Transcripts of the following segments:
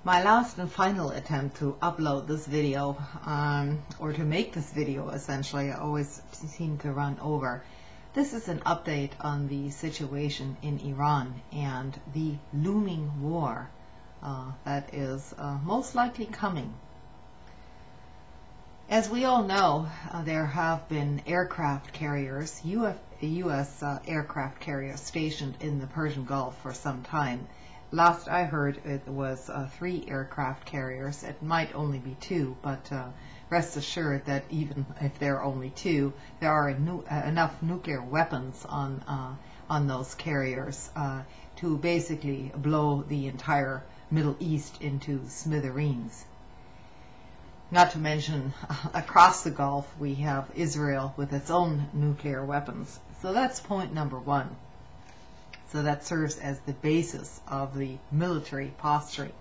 My last and final attempt to upload this video, or to make this video essentially, I always seem to run over. This is an update on the situation in Iran and the looming war that is most likely coming. As we all know, there have been aircraft carriers, U.S. Aircraft carriers stationed in the Persian Gulf for some time. Last I heard, it was 3 aircraft carriers. It might only be 2, but rest assured that even if there are only 2, there are enough nuclear weapons on those carriers to basically blow the entire Middle East into smithereens. Not to mention, across the Gulf, we have Israel with its own nuclear weapons. So that's point number 1. So that serves as the basis of the military posturing.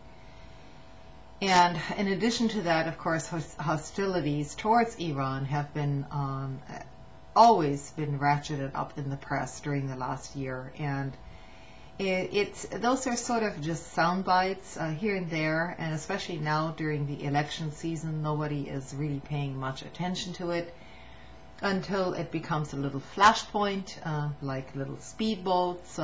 And in addition to that, of course, hostilities towards Iran have been always been ratcheted up in the press during the last year. And those are sort of just sound bites here and there, and especially now during the election season, nobody is really paying much attention to it until it becomes a little flashpoint, like little speedboats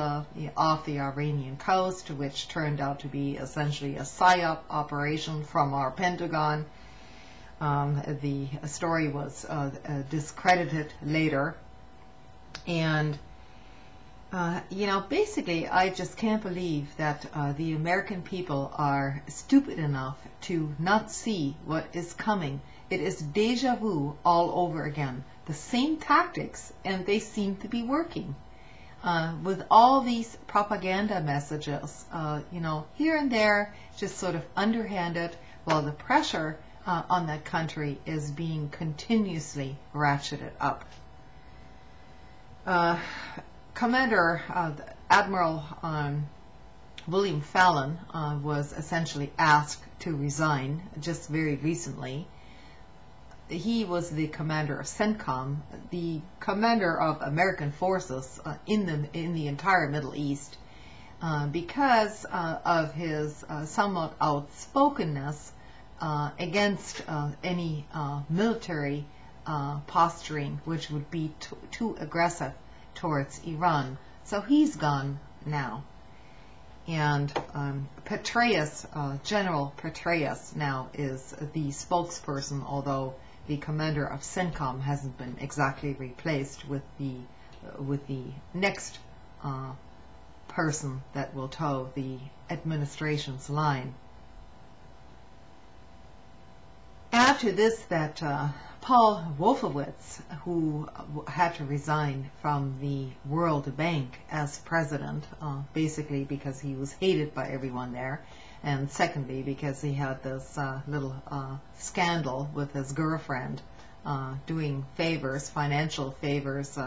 off the Iranian coast, which turned out to be essentially a PSYOP operation from our Pentagon. The story was discredited later, and basically, I just can't believe that the American people are stupid enough to not see what is coming. It is deja vu all over again. The same tactics, and they seem to be working. With all these propaganda messages, here and there, just sort of underhanded, while the pressure on that country is being continuously ratcheted up. Admiral William Fallon was essentially asked to resign just very recently. He was the commander of CENTCOM, the commander of American forces in the entire Middle East, because of his somewhat outspokenness against any military posturing which would be too aggressive towards Iran. So he's gone now. And Petraeus, General Petraeus now is the spokesperson, although the commander of CENTCOM hasn't been exactly replaced with the next person that will toe the administration's line. Add to this that Paul Wolfowitz, who had to resign from the World Bank as president, basically because he was hated by everyone there, and secondly because he had this little scandal with his girlfriend, doing favors, financial favors,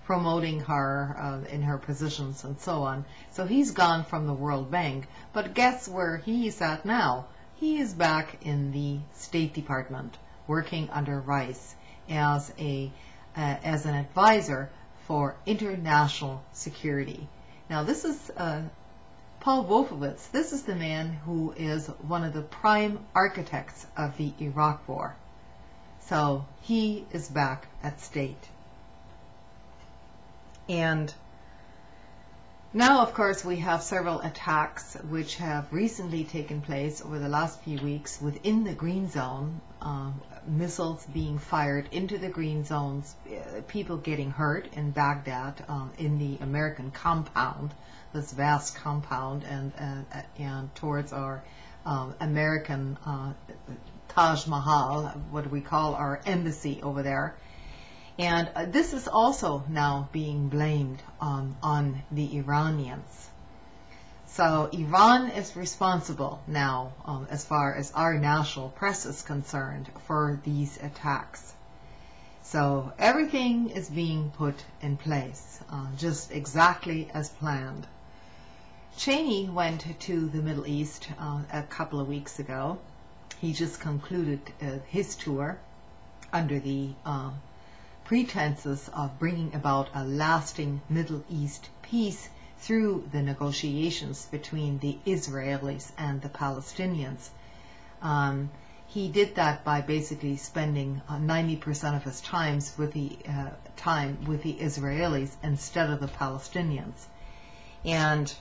promoting her in her positions and so on. So he's gone from the World Bank, but guess where he's at now? He is back in the State Department, working under Rice as an advisor for international security. Now this is Paul Wolfowitz. This is the man who is one of the prime architects of the Iraq War. So he is back at State. And now, of course, we have several attacks which have recently taken place over the last few weeks within the green zone, missiles being fired into the green zones, people getting hurt in Baghdad, in the American compound, this vast compound, and towards our American Taj Mahal, what do we call our embassy over there. And this is also now being blamed on the Iranians. So Iran is responsible now, as far as our national press is concerned, for these attacks. So everything is being put in place, just exactly as planned. Cheney went to the Middle East a couple of weeks ago. He just concluded his tour under the pretenses of bringing about a lasting Middle East peace through the negotiations between the Israelis and the Palestinians. He did that by basically spending 90% of his time with the Israelis instead of the Palestinians. And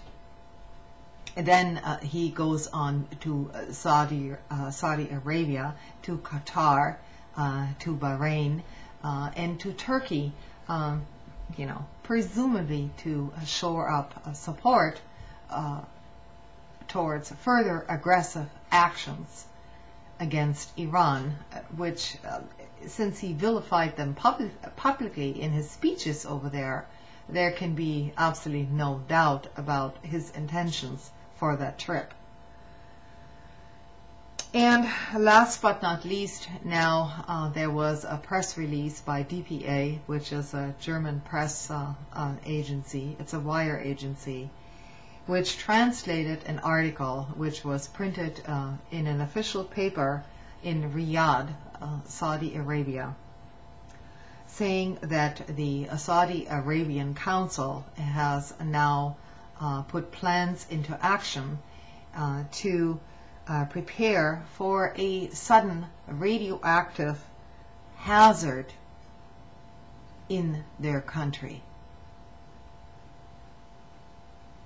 then he goes on to Saudi Arabia, to Qatar, to Bahrain, and to Turkey, presumably to shore up support towards further aggressive actions against Iran, which, since he vilified them publicly in his speeches over there, there can be absolutely no doubt about his intentions for that trip. And last but not least, now there was a press release by DPA, which is a German press agency. It's a wire agency, which translated an article which was printed in an official paper in Riyadh, Saudi Arabia, saying that the Saudi Arabian Council has now put plans into action to prepare for a sudden radioactive hazard in their country.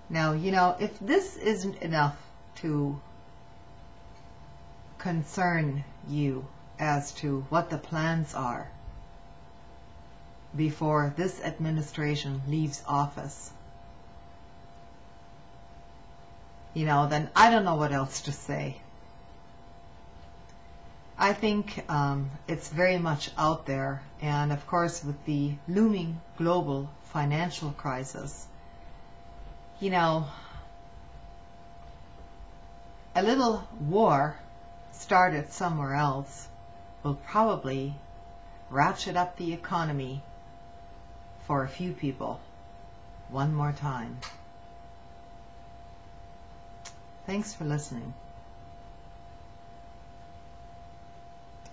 Now, if this isn't enough to concern you as to what the plans are before this administration leaves office, then I don't know what else to say. I think it's very much out there, and of course with the looming global financial crisis, a little war started somewhere else will probably ratchet up the economy for a few people one more time. Thanks for listening.